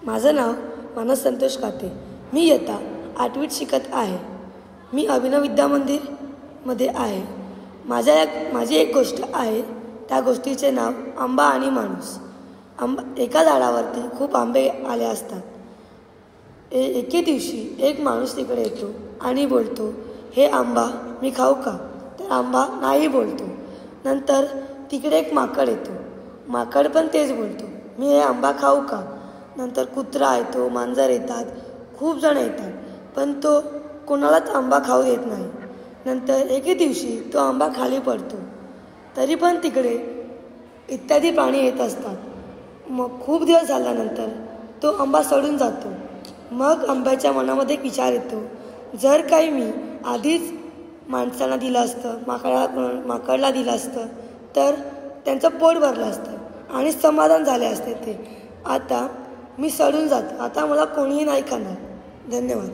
माझं नाव मानस संतोष काते. मी इयत्ता 8वीत शिकत आहे. मी अभिनव विद्या मंदिरमध्ये आहे. माझी एक गोष्ट आहे. त्या गोष्टीचे नाव आंबा आणि माणूस. एका झाडावरती खूप आंबे आले असतात. एके दिवशी एक माणूस तिकडे येतो आणि बोलतो, हे आंबा मी खाऊ का? तर आंबा नाही बोलतो. नंतर तिकडे एक माकड येतो. माकड पण तेच बोलतो, मी हे आंबा खाऊ का? नंतर कुत्रा येतो, मांजर येतात, खूप जण येतात, पण तो कोणालाच आंबा खाऊ देत नाही. नंतर एके दिवशी तो आंबा खाली पडतो. तरी पण तिकडे इत्यादी प्राणी येत असतात. मग खूप दिवस झाल्यानंतर तो आंबा सडून जातो. मग आंब्याच्या मनामध्ये एक विचार येतो, जर काही मी आधीच माणसांना दिलं असतं, माकडला दिलं असतं तर त्यांचं पोट भरलं असतं आणि समाधान झाले असते. ते आता मी सडून जातो, आता मला कोणीही नाही खाणार. धन्यवाद.